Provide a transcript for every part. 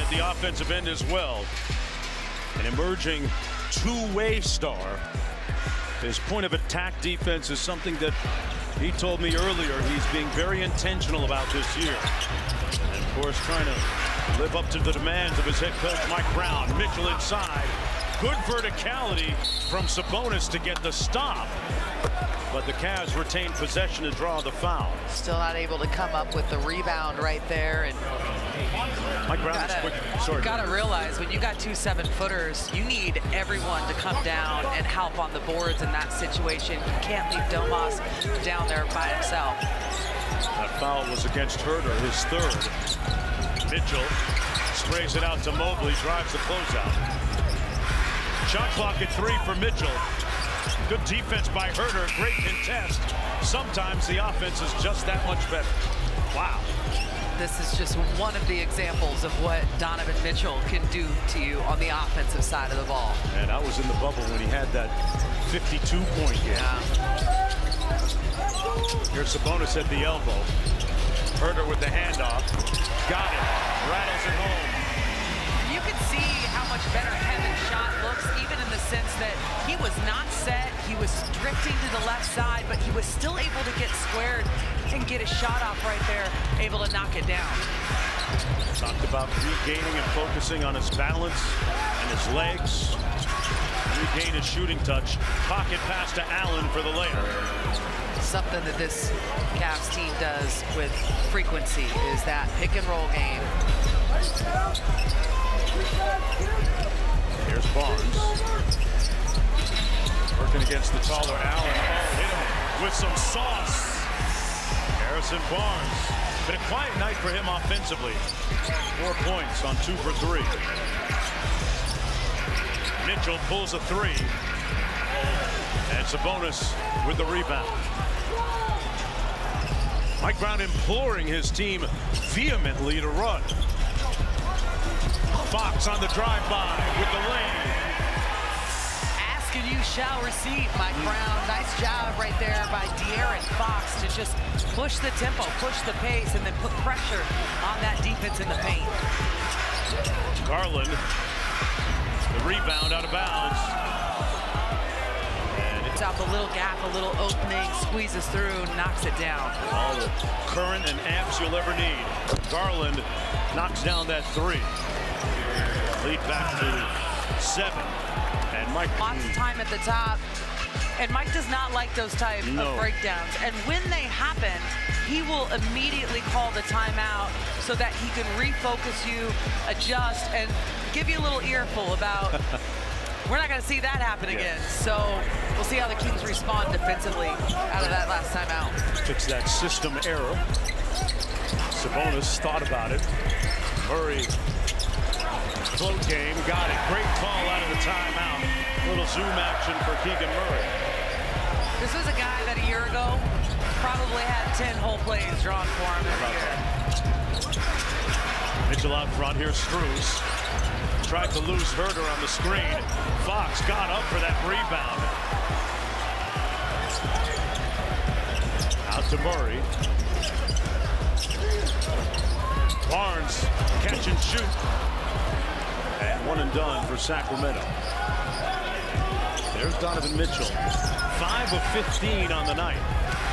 at the offensive end as well. An emerging two-way star. His point of attack defense is something that he told me earlier he's being very intentional about this year. And of course, trying to live up to the demands of his head coach, Mike Brown. Mitchell inside. Good verticality from Sabonis to get the stop. But the Cavs retain possession to draw the foul. Still not able to come up with the rebound right there. And Mike Brown is quick. Sorry. You gotta realize when you got 2 7-footers, you need everyone to come down and help on the boards in that situation. You can't leave Domas down there by himself. That foul was against Herter, his third. Mitchell sprays it out to Mobley, drives the closeout. Shot clock at 3 for Mitchell. Good defense by Herter, great contest. Sometimes the offense is just that much better. Wow. This is just one of the examples of what Donovan Mitchell can do to you on the offensive side of the ball. And I was in the bubble when he had that 52-point game. Yeah. Here's Sabonis at the elbow. Herter with the handoff. Got it. Rattles it home. You can see how much better Kevin's shot looks, even in the sense that he was not set. He was drifting to the left side, but he was still able to get squared and get a shot off right there, able to knock it down. Talked about regaining and focusing on his balance and his legs. Regain his shooting touch. Pocket pass to Allen for the layup. Something that this Cavs team does with frequency is that pick and roll game. Here's Barnes. Working against the taller Allen. Oh, hit him with some sauce. Harrison Barnes. Been a quiet night for him offensively. 4 points on 2 for 3. Mitchell pulls a 3. And Sabonis with the rebound. Mike Brown imploring his team vehemently to run. Fox on the drive-by with the lane. Ask and you shall receive, Mike Brown. Nice job right there by De'Aaron Fox to just push the tempo, push the pace, and then put pressure on that defense in the paint. Garland, the rebound out of bounds. And it's out the little gap, a little opening, squeezes through, knocks it down. All the current and amps you'll ever need. Garland knocks down that 3. Lead back to 7. And Mike. Lots of time at the top. And Mike does not like those type of breakdowns. And when they happen, he will immediately call the timeout so that he can refocus you, adjust, and give you a little earful about we're not going to see that happen again. So we'll see how the Kings respond defensively out of that last timeout. Fix that system error. Sabonis thought about it. Murray. Float game, got it. Great call out of the timeout. Little zoom action for Keegan Murray. This was a guy that a year ago probably had 10 whole plays drawn for him every year. Mitchell out front, here's Strus. Tried to lose Herter on the screen. Fox got up for that rebound. Out to Murray. Barnes, catch and shoot. And one and done for Sacramento. There's Donovan Mitchell. 5 of 15 on the night.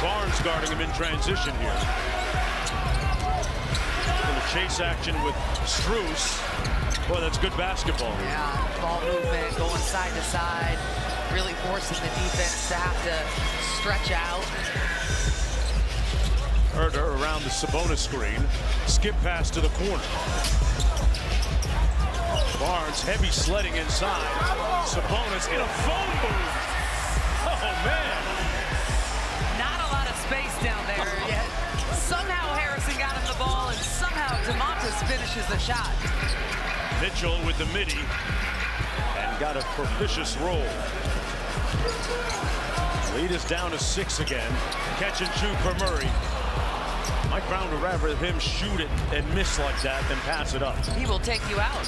Barnes guarding him in transition here. Little chase action with Strus. Boy, that's good basketball. Yeah, ball movement, going side to side, really forcing the defense to have to stretch out. Herter around the Sabonis screen. Skip pass to the corner. Barnes, heavy sledding inside. Sabonis in a phone booth. Oh, man. Not a lot of space down there yet. Somehow Harrison got him the ball, and somehow DeMontis finishes the shot. Mitchell with the midi. And got a propitious roll. Lead is down to 6 again. Catch and shoot for Murray. Mike Brown would rather him shoot it and miss like that than pass it up. He will take you out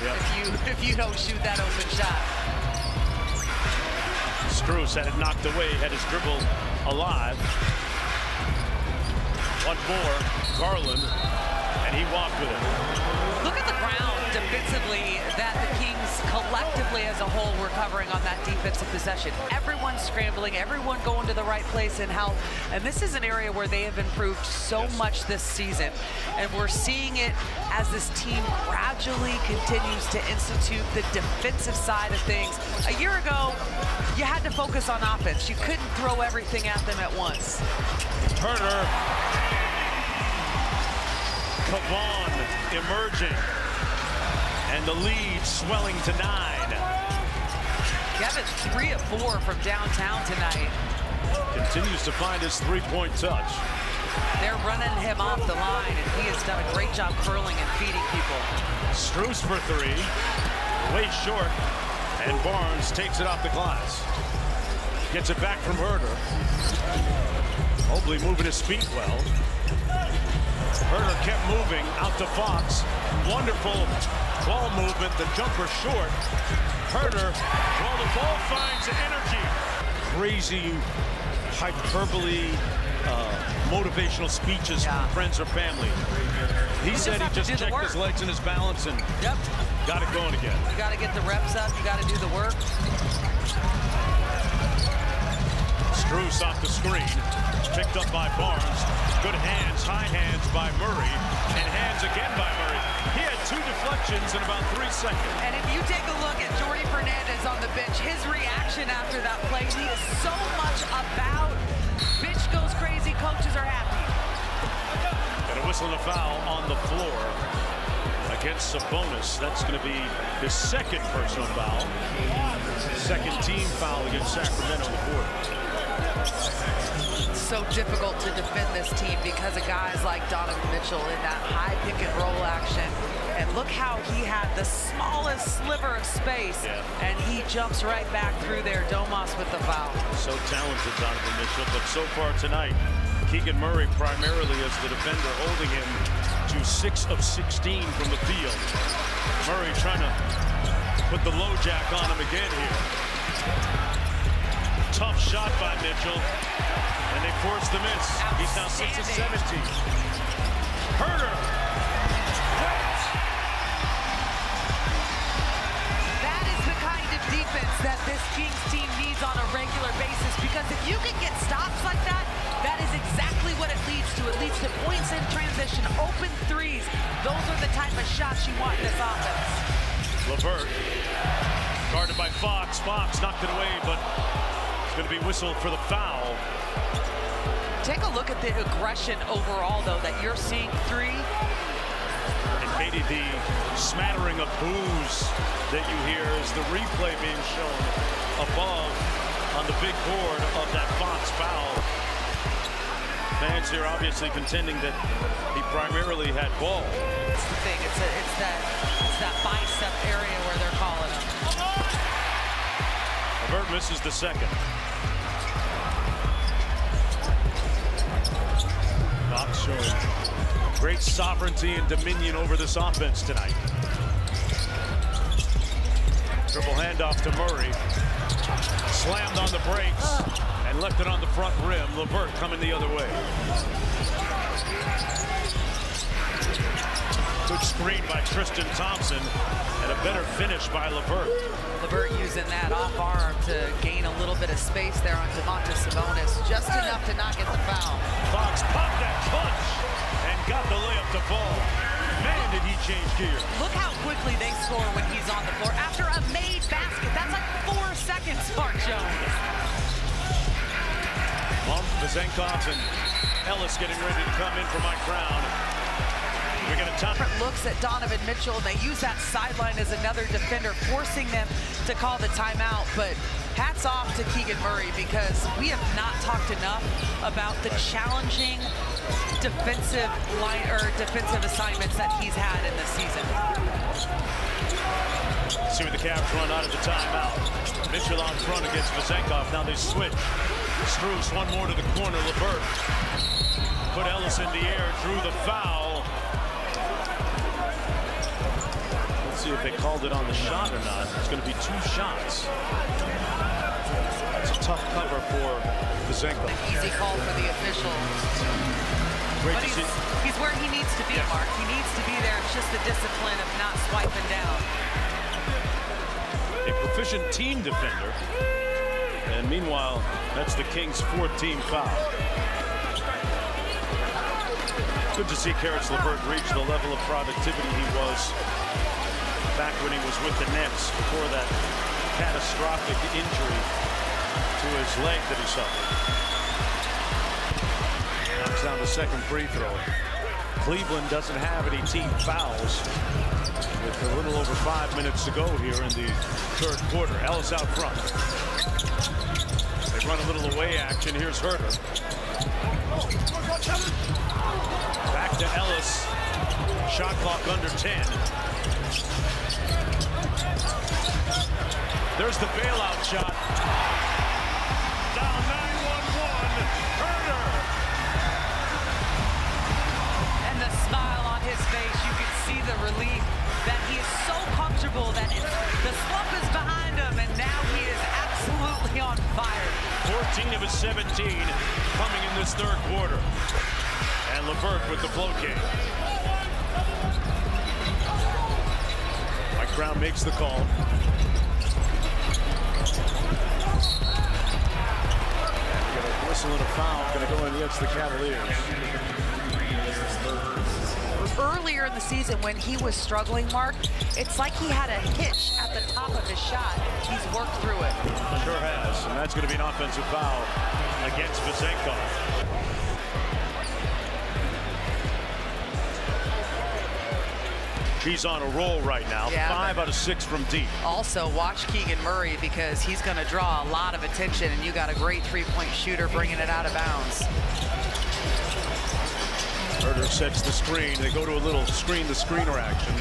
if you don't shoot that open shot. Strus had it knocked away, had his dribble alive. One more, Garland, and he walked with it. Look look at the ground defensively that the Kings collectively as a whole were covering on that defensive possession. Everyone scrambling, everyone going to the right place and help. And this is an area where they have improved so much this season. And we're seeing it as this team gradually continues to institute the defensive side of things. A year ago, you had to focus on offense. You couldn't throw everything at them at once. Turner. Pavon emerging. And the lead swelling to 9. Kevin's 3 of 4 from downtown tonight. Continues to find his three-point touch. They're running him off the line, and he has done a great job curling and feeding people. Strus for 3. Way short. And Barnes takes it off the glass. Gets it back from Herter. Mobley moving his feet well. Herter kept moving out to Fox. Wonderful ball movement. The jumper short. Herter, well, the ball finds energy. Crazy hyperbole, motivational speeches from friends or family. He said he just checked his legs and his balance and got it going again. You got to get the reps up. You got to do the work. Strus off the screen. Picked up by Barnes. Good hands, high hands by Murray. And hands again by Murray. He had 2 deflections in about 3 seconds. And if you take a look at Jordy Fernandez on the bench, his reaction after that play, he is so much about. Bench goes crazy, coaches are happy. And a whistle and a foul on the floor against Sabonis. That's going to be his second personal foul. Second team foul against Sacramento in the quarter. So difficult to defend this team because of guys like Donovan Mitchell in that high pick and roll action. And look how he had the smallest sliver of space, and he jumps right back through there. Domas with the foul. So talented, Donovan Mitchell, but so far tonight, Keegan Murray primarily as the defender, holding him to 6 of 16 from the field. Murray trying to put the low jack on him again here. Tough shot by Mitchell, and they force the miss. He's now 6 of 17. Herter. That is the kind of defense that this Kings team needs on a regular basis, because if you can get stops like that, that is exactly what it leads to. It leads to points in transition, open threes. Those are the type of shots you want in this offense. LeVert, guarded by Fox. Fox knocked it away, but going to be whistled for the foul. Take a look at the aggression overall, though, that you're seeing. 3. And Katie, the smattering of boos that you hear is the replay being shown above on the big board of that Fox foul. Fans here obviously contending that he primarily had ball. That's the thing. It's that bicep area where they're calling him. LeVert misses the second. Fox showing great sovereignty and dominion over this offense tonight. Dribble handoff to Murray. Slammed on the brakes and left it on the front rim. LeVert coming the other way. Good screen by Tristan Thompson and a better finish by LeVert. LeVert using that off arm to gain a little bit of space there on Domantas Sabonis, just enough to not get the foul. Fox popped that clutch and got the layup to fall. Man, did he change gears. Look how quickly they score when he's on the floor. After a made basket, that's like 4 seconds, Mark Jones. Vezenkov and Ellis getting ready to come in for Mike Brown. We're going to top it. Looks at Donovan Mitchell. They use that sideline as another defender, forcing them to call the timeout. But hats off to Keegan Murray, because we have not talked enough about the challenging defensive assignments that he's had in this season. See what the Cavs run out of the timeout. Mitchell on front against Vezenkov. Now they switch. Strus, one more to the corner. LeVert put Ellis in the air, drew the foul. Let's see if they called it on the shot or not. It's going to be 2 shots. It's a tough cover for Vezenkov. An easy call for the official. Great but to see. he's where he needs to be, Yeah. Mark. He needs to be there. It's just the discipline of not swiping down. A proficient team defender. And meanwhile, that's the Kings' 4th team foul. Good to see Caris LeVert reach the level of productivity he was back when he was with the Nets before that catastrophic injury to his leg that he suffered. Knocks down the second free throw. Cleveland doesn't have any team fouls with a little over 5 minutes to go here in the 3rd quarter. Ellis out front. They run a little away action. Here's Herter. Back to Ellis. Shot clock under 10. There's the bailout shot. Down 9-1-1. Herter. And the smile on his face, you can see the relief that he is so comfortable that the slump is behind him, and now he is absolutely on fire. 14 of his 17 coming in this 3rd quarter. And LeVert with the float game. Mike Brown makes the call. And we got a whistle and a foul going to go in against the Cavaliers. Earlier in the season when he was struggling, Mark, it's like he had a hitch at the top of his shot. He's worked through it. Sure has, and that's going to be an offensive foul against Vasenkov. He's on a roll right now. Yeah, 5 out of 6 from deep. Also, watch Keegan Murray because he's going to draw a lot of attention, and you got a great three-point shooter bringing it out of bounds. Herter sets the screen. They go to a little screen-the-screener action.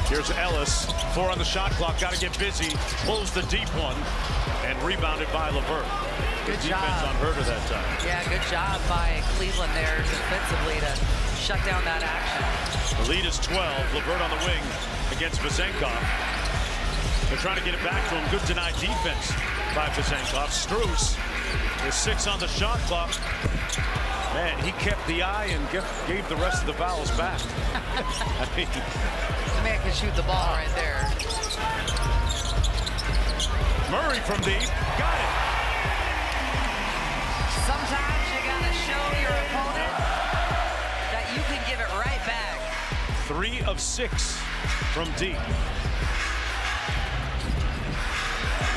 Here's Ellis. 4 on the shot clock. Got to get busy. Pulls the deep one and rebounded by LeVert. Good defense job on Herter that time. Yeah, good job by Cleveland there defensively to shut down that action. The lead is 12. LeVert on the wing against Vasenkov. They're trying to get it back to him. Good denied defense by Vasenkov. Strus is 6 on the shot clock. Man, he kept the eye and gave the rest of the fouls back. I mean, the man can shoot the ball right there. Murray from deep. Got it. Sometimes you got to show your opponent that you can give it right back. 3 of 6 from deep.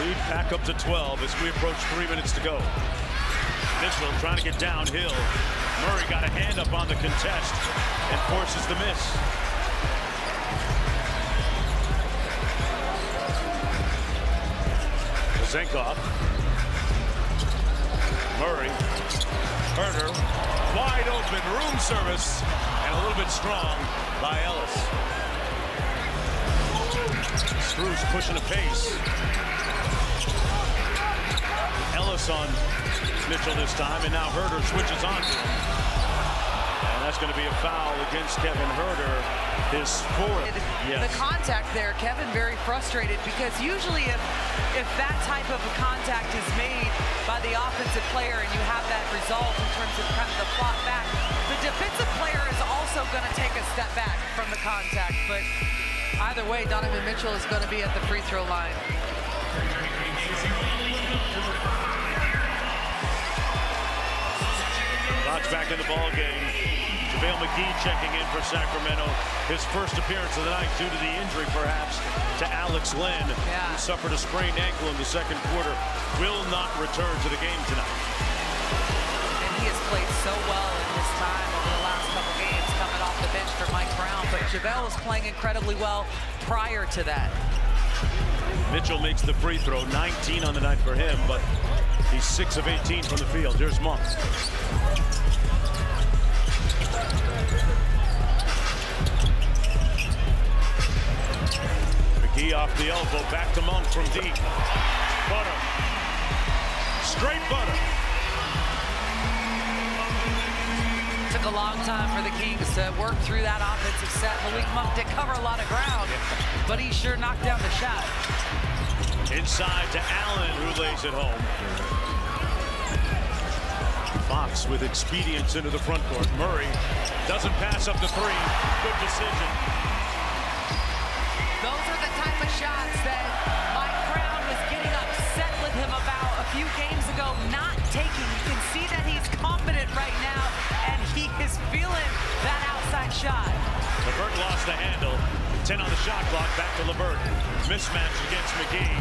Lead back up to 12 as we approach 3 minutes to go. Mitchell trying to get downhill. Murray got a hand up on the contest and forces the miss. Vasenkov. Murray. Herter. Wide open room service and a little bit strong by Ellis. Strus pushing a pace. Ellis on Mitchell this time, and now Herter switches on to him. And that's going to be a foul against Kevin Herter, his 4th. Yes. The contact there, Kevin very frustrated because usually if that type of a contact is made by the offensive player and you have that result in terms of kind of the flop back, the defensive player is also going to take a step back from the contact. But either way, Donovan Mitchell is going to be at the free throw line. Rod's back in the ball game. JaVale McGee checking in for Sacramento. His first appearance of the night due to the injury, perhaps, to Alex Len, who suffered a sprained ankle in the 2nd quarter. Will not return to the game tonight. And he has played so well in his time over the last couple games coming off the bench for Mike Brown. But JaVale is playing incredibly well prior to that. Mitchell makes the free throw, 19 on the night for him, but he's 6 of 18 from the field. Here's Monk. McGee off the elbow, back to Monk from deep. Butter. Straight butter. Took a long time for the Kings to work through that offensive set. Malik Monk did cover a lot of ground, but he sure knocked down the shot. Inside to Allen, who lays it home. Fox with expedience into the front court. Murray doesn't pass up the three. Good decision. Those are the type of shots that Mike Brown was getting upset with him about a few games ago, not taking. You can see that he's confident right now, and he is feeling that outside shot. LeVert lost the handle. 10 on the shot clock. Back to LeVert. Mismatch against McGee.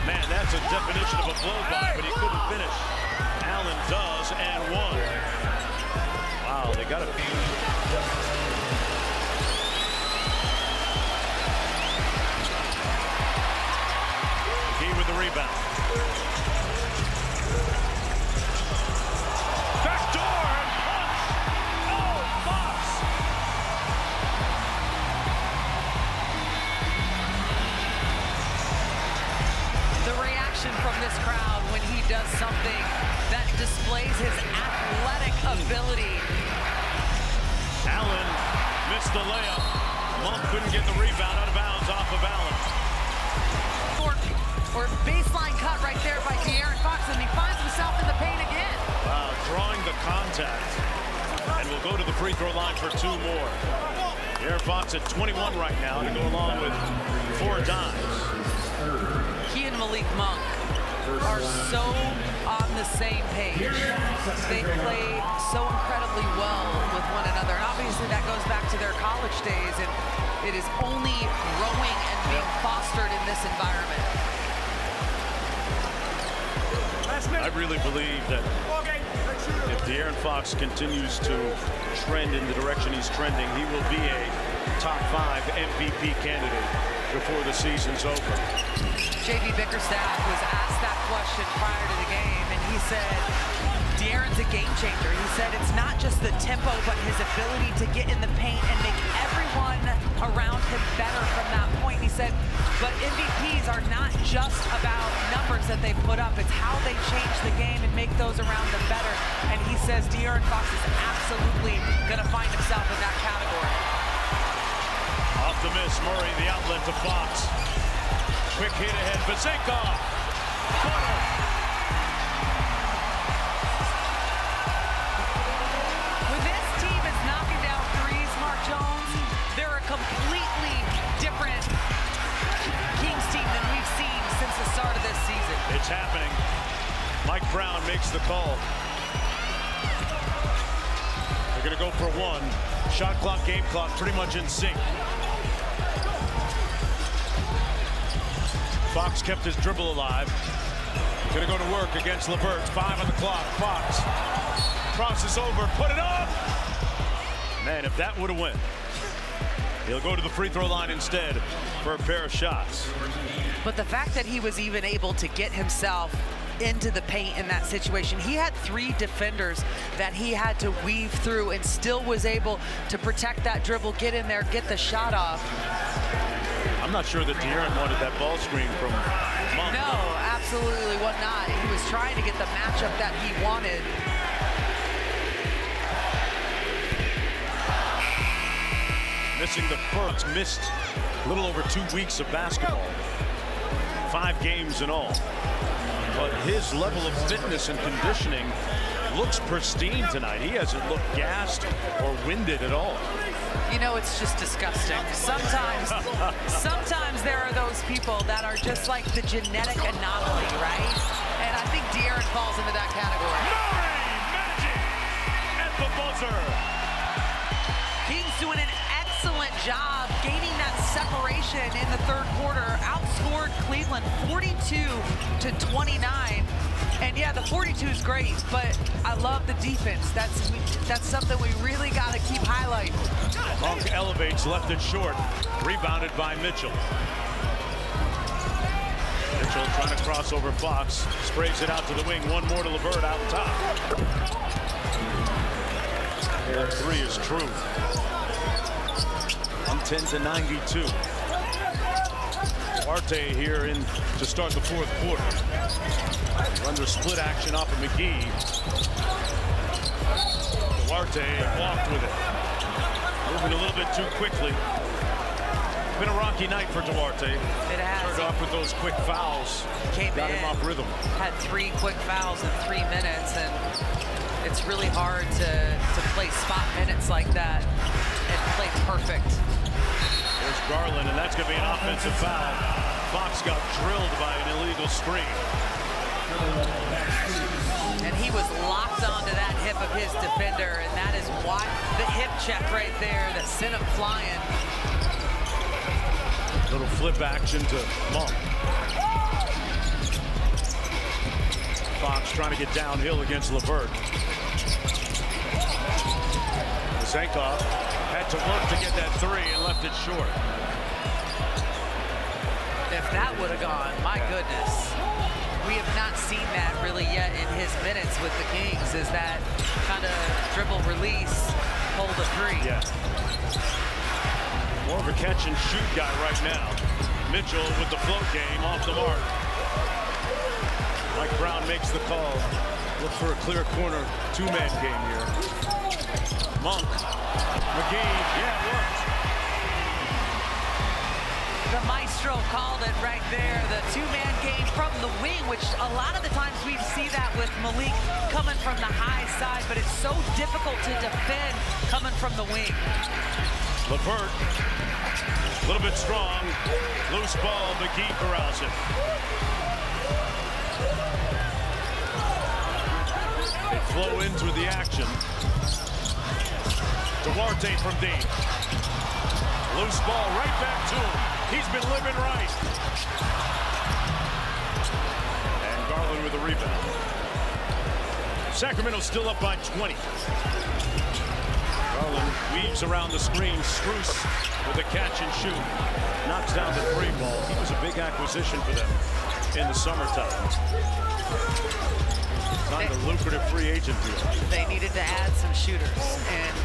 Man, that's a definition of a blow-by, but he couldn't finish. Allen does, and one. Wow, they got it. McGee with the rebound. Back door and punch. Oh, Fox. The reaction from this crowd when he does something that displays his athletic ability. Allen missed the layup. Monk couldn't get the rebound out of bounds off of Allen. Or baseline cut right there by De'Aaron Fox, and he finds himself in the paint again. Wow, drawing the contact. And we'll go to the free throw line for two more. De'Aaron Fox at 21 right now to go along with 4 dimes. He and Malik Monk are so on the same page. They play so incredibly well with one another. And obviously that goes back to their college days, and it is only growing and being fostered in this environment. I really believe that if De'Aaron Fox continues to trend in the direction he's trending, he will be a top 5 MVP candidate before the season's over. J.B. Bickerstaff was asked that question prior to the game, and he said, De'Aaron's a game changer. He said it's not just the tempo, but his ability to get in the paint and make everyone around him better from that point. He said, but MVPs are not just about numbers that they put up. It's how they change the game and make those around them better. And he says De'Aaron Fox is absolutely going to find himself in that category. Off the miss, Murray, the outlet to Fox. Quick hit ahead, Bazenkoff. Corner. When this team is knocking down threes, Mark Jones, they're a completely different Kings team than we've seen since the start of this season. It's happening. Mike Brown makes the call. They're going to go for one. Shot clock, game clock, pretty much in sync. Fox kept his dribble alive. Going to go to work against LeVert. 5 on the clock. Fox crosses over, put it up. Man, if that would have went, he'll go to the free throw line instead for a pair of shots. But the fact that he was even able to get himself into the paint in that situation, he had 3 defenders that he had to weave through and still was able to protect that dribble, get in there, get the shot off. I'm not sure that De'Aaron wanted that ball screen from Monk. No, absolutely was not. He was trying to get the matchup that he wanted. Missing the first, missed a little over 2 weeks of basketball. 5 games in all. But his level of fitness and conditioning looks pristine tonight. He hasn't looked gassed or winded at all. You know, it's just disgusting. Sometimes there are those people that are just like the genetic anomaly, right? And I think De'Aaron falls into that category. Murray, magic at the buzzer. Kings doing an excellent job gaining that separation in the third quarter. Outscored Cleveland 42-29. And yeah, the 42 is great, but I love the defense. That's something we really got to keep highlighting. Monk elevates, left it short. Rebounded by Mitchell. Mitchell trying to cross over Fox. Sprays it out to the wing. One more to LeVert out top. Their 3 is true. 110-92. Duarte here in to start the 4th quarter. Run the split action off of McGee. Duarte walked with it. Moving a little bit too quickly. Been a rocky night for Duarte. It has. Started off with those quick fouls. Got him off rhythm. Had 3 quick fouls in 3 minutes, and It's really hard to play spot minutes like that and play perfect. There's Garland, and that's going to be an offensive foul. Fox got drilled by an illegal screen. And he was locked onto that hip of his defender, and that is why the hip check right there that sent him flying. Little flip action to Monk. Fox trying to get downhill against LeVert. Zenkov had to work to get that three and left it short. If that would have gone, my goodness. We have not seen that really yet in his minutes with the Kings, is that kind of dribble release, hold a three. Yeah. More of a catch and shoot guy right now. Mitchell with the float game off the mark. Mike Brown makes the call. Look for a clear corner two-man game here. Monk. McGee. Yeah, it worked. The maestro called it right there. The two-man game from the wing, which a lot of the times we see that with Malik coming from the high side, but it's so difficult to defend coming from the wing. LeVert, a little bit strong. Loose ball, McGee corrals it. They flow into the action. Duarte from deep. Loose ball right back to him. He's been living right. And Garland with a rebound. Sacramento still up by 20. Garland weaves around the screen. Strus with a catch and shoot. Knocks down the three ball. He was a big acquisition for them in the summertime. Signed a lucrative free agent deal. They needed to add some shooters, and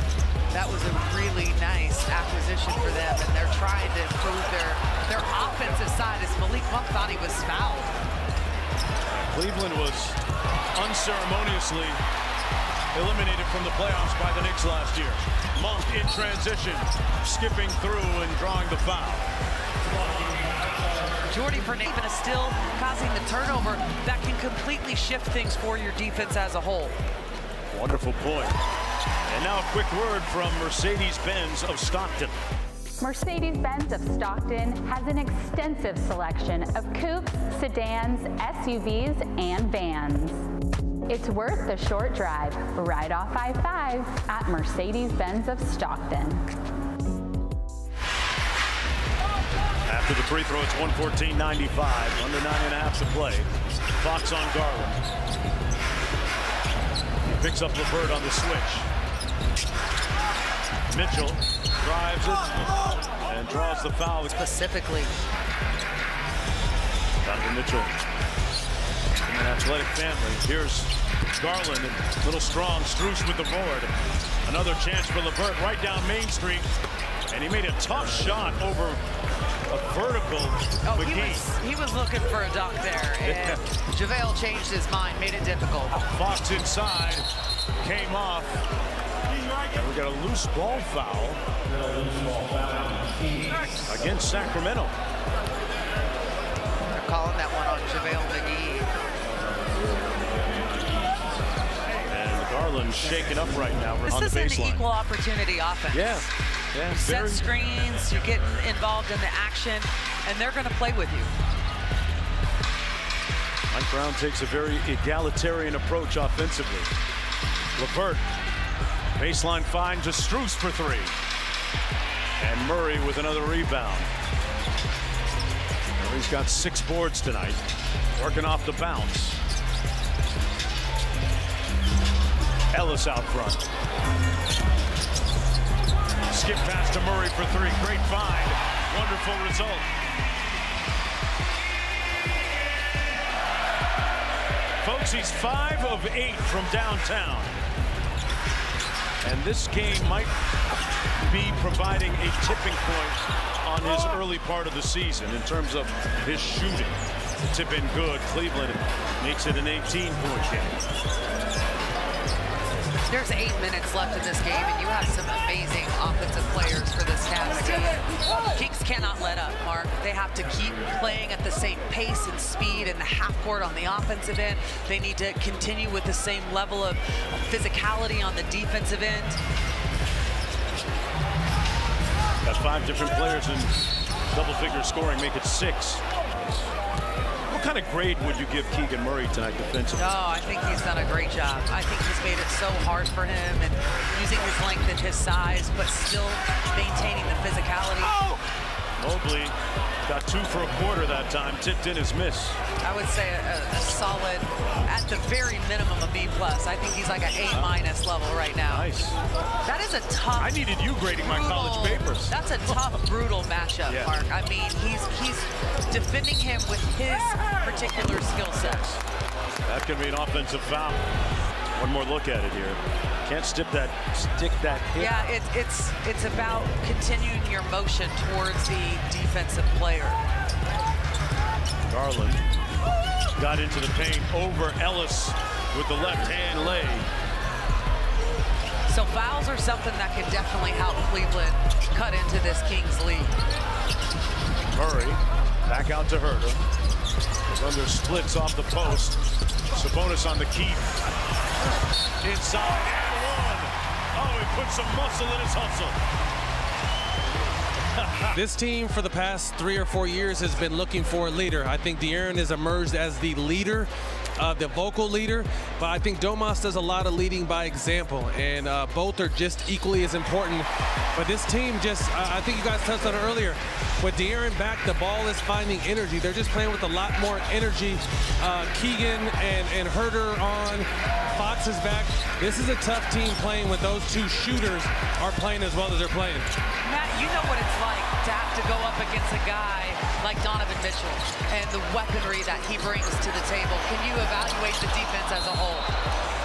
that was a really nice acquisition for them, and they're trying to improve their offensive side as Malik Monk thought he was fouled. Cleveland was unceremoniously eliminated from the playoffs by the Knicks last year. Monk in transition, skipping through and drawing the foul. Jordy Fernandez is still causing the turnover that can completely shift things for your defense as a whole. Wonderful point. And now a quick word from Mercedes-Benz of Stockton. Mercedes-Benz of Stockton has an extensive selection of coupes, sedans, SUVs, and vans. It's worth the short drive right off I-5 at Mercedes-Benz of Stockton. After the free throw, it's 114-95. Under 9.5 to play. Fox on Garland. He picks up LeVert on the switch. Mitchell drives it and draws the foul. Specifically. Donovan Mitchell. An athletic family. Here's Garland and little strong Strus with the board. Another chance for LeVert right down Main Street. And he made a tough shot over a vertical McGee. He was looking for a dunk there, and JaVale changed his mind, made it difficult. Fox inside, came off. And we got a loose ball foul against Sacramento. They're calling that one on JaVale McGee. And Garland's shaken up right now on the baseline. This is an equal opportunity offense. Yeah. Set screens, you're getting involved in the action, and they're going to play with you. Mike Brown takes a very egalitarian approach offensively. LeVert, baseline find to Strus for three. And Murray with another rebound. Murray's got 6 boards tonight, working off the bounce. Ellis out front. Skip pass to Murray for three. Great find. Wonderful result. Folks, he's 5 of 8 from downtown. And this game might be providing a tipping point on his early part of the season in terms of his shooting. Tip in good. Cleveland makes it an 18-point game. There's 8 minutes left in this game, and you have some amazing offensive players for this Cavs team. Kings cannot let up, Mark. They have to keep playing at the same pace and speed in the half court on the offensive end. They need to continue with the same level of physicality on the defensive end. Got 5 different players in double-figure scoring, make it 6. What kind of grade would you give Keegan Murray tonight defensively? Oh, I think he's done a great job. I think he's made it so hard for him and using his length and his size, but still maintaining the physicality. Oh! Mobley got 2 for a quarter that time. Tipped in his miss. I would say a solid, at the very minimum, a B+. I think he's like an A- level right now. Nice. That is a tough. I needed you grading my college papers. That's a tough, brutal matchup, Yeah. Mark. I mean, he's defending him with his particular skill set. That could be an offensive foul. One more look at it here. Can't stick that hit. Yeah, it's about continuing your motion towards the defensive player. Garland got into the paint over Ellis with the left-hand lay. So fouls are something that could definitely help Cleveland cut into this Kings lead. Murray back out to Herter. Thunder splits off the post. Sabonis on the keep. Inside and 1. Oh, he put some muscle in his hustle. This team for the past 3 or 4 years has been looking for a leader. I think De'Aaron has emerged as the leader, the vocal leader, but I think Domas does a lot of leading by example, and both are just equally as important. But this team just, I think you guys touched on it earlier, with De'Aaron back, the ball is finding energy. They're just playing with a lot more energy. Keegan and Herter on, Fox is back. This is a tough team playing when those 2 shooters are playing as well as they're playing. Matt, you know what it's like to have to go up against a guy like Donovan Mitchell and the weaponry that he brings to the table. Can you evaluate the defense as a whole?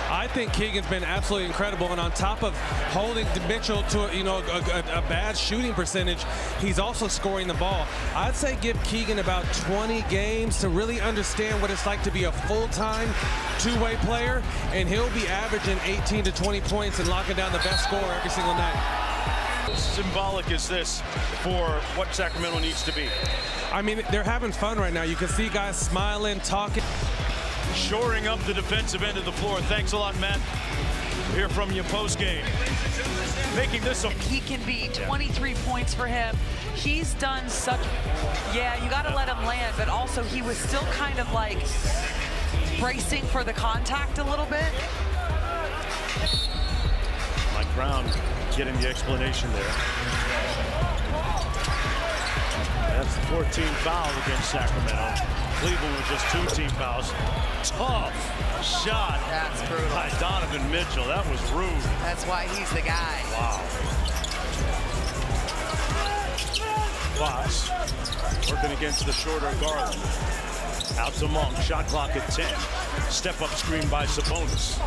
I think Keegan's been absolutely incredible, and on top of holding Mitchell to a bad shooting percentage, he's also scoring the ball. I'd say give Keegan about 20 games to really understand what it's like to be a full-time two-way player, and he'll be averaging 18 to 20 points and locking down the best scorer every single night. Symbolic is this for what Sacramento needs to be? I mean, they're having fun right now. You can see guys smiling, talking. Shoring up the defensive end of the floor. Thanks a lot, Matt. We'll hear from you post-game. Making this a... He can be 23 points for him. He's done such... Yeah, you got to let him land, but also he was still kind of like bracing for the contact a little bit. Mike Brown getting the explanation there. That's the 14th foul against Sacramento. Cleveland with just 2 team fouls. Tough shot. That's brutal. By Donovan Mitchell. That was rude. That's why he's the guy. Wow. Fox working against the shorter Garland. Out to Monk. Shot clock at 10. Step up screen by Sabonis.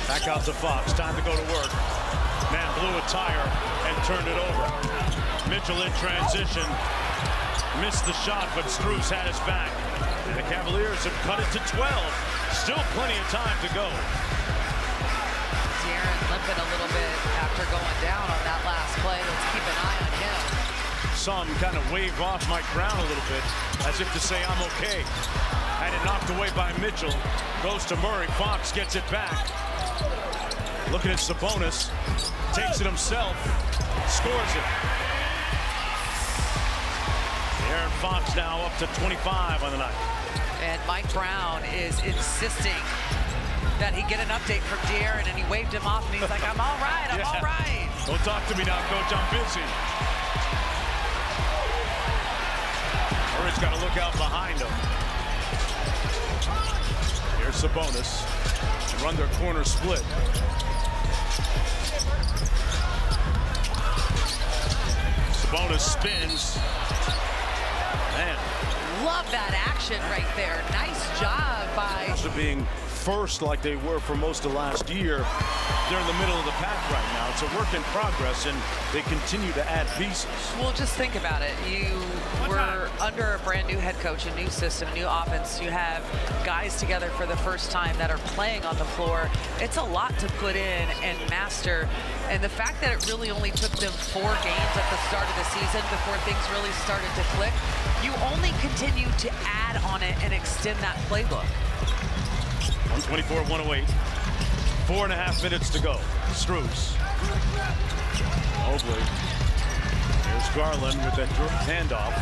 Back out to Fox. Time to go to work. Man blew a tire and turned it over. Mitchell in transition. Missed the shot, but Strus had his back. And the Cavaliers have cut it to 12. Still plenty of time to go. De'Aaron limping a little bit after going down on that last play. Let's keep an eye on him. Saw him kind of wave off Mike Brown a little bit, as if to say, I'm okay. Had it knocked away by Mitchell. Goes to Murray. Fox gets it back. Looking at Sabonis. Takes it himself. Scores it. Aaron Fox now up to 25 on the night. And Mike Brown is insisting that he get an update from De'Aaron, and he waved him off, and he's like, I'm all right, I'm all right. Don't talk to me now, Coach, I'm busy. Murray's got to look out behind him. Here's Sabonis. Run their corner split. Sabonis spins. Man. Love that action right there. Nice job by... Being first like they were for most of last year. They're in the middle of the pack right now. It's a work in progress, and they continue to add pieces. Well, just think about it. You were under a brand new head coach, a new system, new offense. You have guys together for the first time that are playing on the floor. It's a lot to put in and master. And the fact that it really only took them 4 games at the start of the season before things really started to click, you only continue to add on it and extend that playbook. 124-108. 4.5 minutes to go. Strus. Mobley. Here's Garland with that handoff.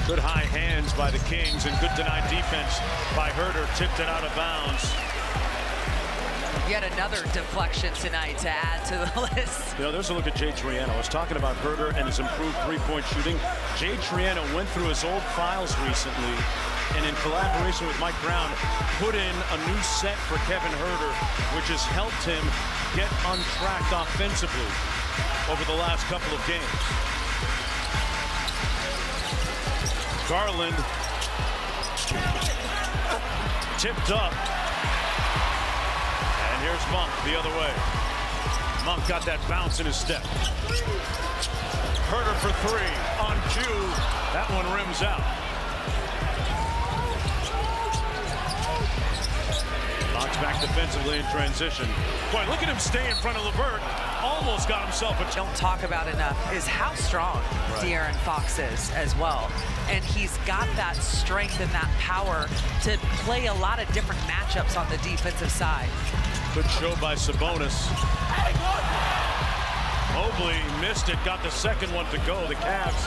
Good high hands by the Kings and good denied defense by Herter. Tipped it out of bounds. Yet another deflection tonight to add to the list. You know, there's a look at Jay Triano. I was talking about Herter and his improved three-point shooting. Jay Triano went through his old files recently and in collaboration with Mike Brown put in a new set for Kevin Herter, which has helped him get untracked offensively over the last couple of games. Garland tipped up. And here's Monk the other way. Monk got that bounce in his step. Herter for 3 on cue. That one rims out. Fox back defensively in transition. Boy, look at him stay in front of LeVert. Almost got himself a... Don't talk about enough is how strong De'Aaron Fox is as well. And he's got that strength and that power to play a lot of different matchups on the defensive side. Good show by Sabonis. Mobley missed it, got the second one to go. The Cavs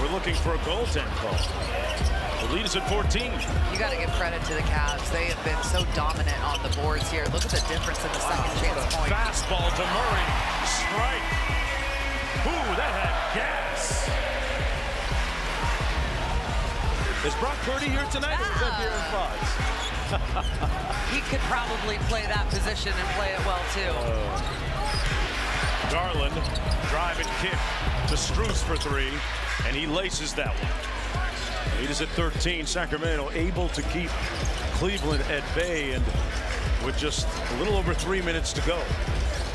were looking for a goaltend call. The lead is at 14. You got to give credit to the Cavs. They have been so dominant on the boards here. Look at the difference in the second chance point. Fastball to Murray. Strike. Ooh, that had gas. Is Brock Purdy here tonight, or is that De'Aaron Fox? He could probably play that position and play it well, too. Garland, drive and kick to Strus for 3, and he laces that one. Lead is at 13. Sacramento able to keep Cleveland at bay, and with just a little over 3 minutes to go.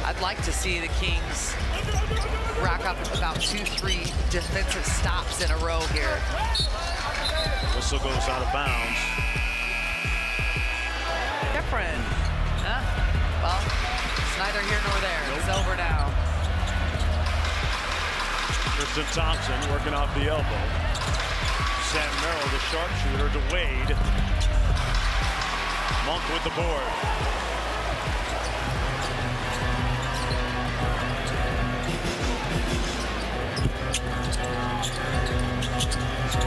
I'd like to see the Kings rack up about 2-3 defensive stops in a row here. Whistle goes out of bounds. Different. Huh? Well, it's neither here nor there. Nope. It's over now. Tristan Thompson working off the elbow. Sam Merrill, the sharpshooter, to Wade. Monk with the board.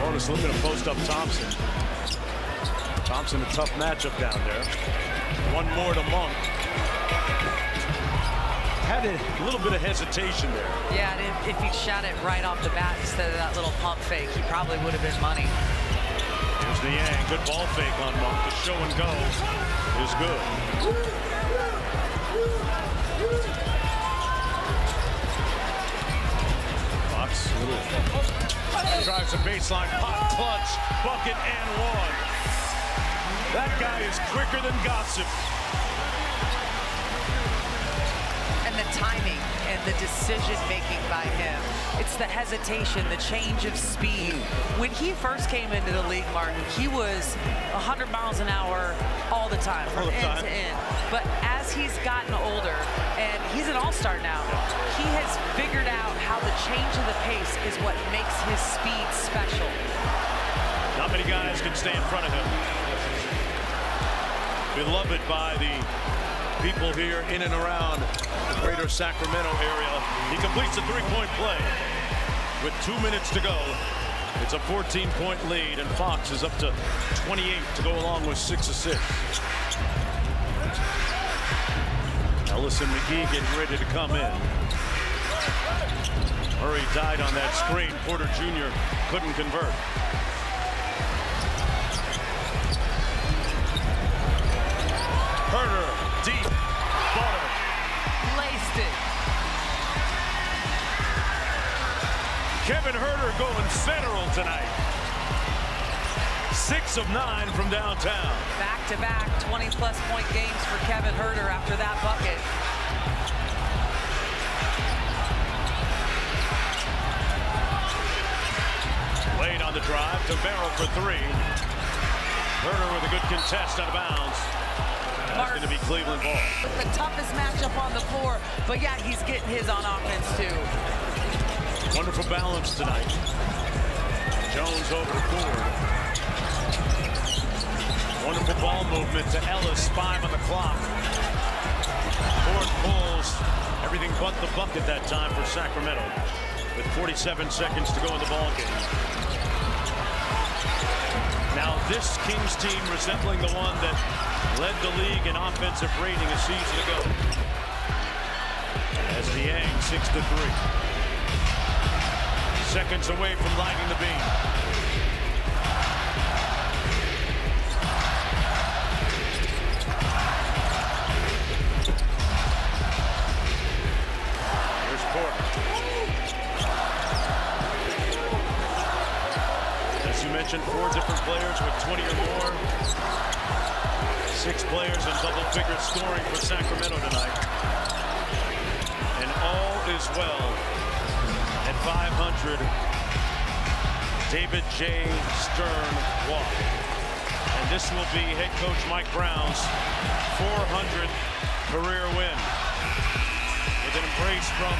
Bonus looking to post up Thompson. Thompson, a tough matchup down there. One more to Monk. Had a little bit of hesitation there. Yeah, and if he shot it right off the bat instead of that little pump fake, he probably would have been money. Here's Niang. Good ball fake on Monk. The show and go is good. Fox drives a baseline, pop, clutch, bucket, and one. That guy is quicker than gossip. And the timing and the decision-making by him. It's the hesitation, the change of speed. When he first came into the league, Martin, he was 100 miles an hour all the time, from end to end. But as he's gotten older, and he's an all-star now, he has figured out how the change of the pace is what makes his speed special. Not many guys can stay in front of him. Beloved by the people here in and around the greater Sacramento area. He completes the three-point play. With 2 minutes to go, it's a 14-point lead, and Fox is up to 28 to go along with 6 assists. Ellison McGee getting ready to come in. Murray died on that screen. Porter Jr. couldn't convert. Herter, deep, butter. Laced it. Kevin Herter going federal tonight. 6 of 9 from downtown. Back-to-back 20-plus point games for Kevin Huerter after that bucket. Late on the drive to Barrow for 3. Huerter with a good contest out of bounds. That's going to be Cleveland ball. The toughest matchup on the floor, but yeah, he's getting his on offense too. Wonderful balance tonight. Jones over to Ford. Wonderful ball movement to Ellis. 5 on the clock. Ford pulls everything but the bucket that time for Sacramento, with 47 seconds to go in the ball game. Now this Kings team resembling the one that led the league in offensive rating a season ago. As Niang 6-3. Seconds away from lighting the beam. Here's Porter. As you mentioned, 4 different players with 20 or more. 6 players in double-figure scoring for Sacramento tonight. And all is well at 500. David J. Stern walk. And this will be head coach Mike Brown's 400th career win. With an embrace from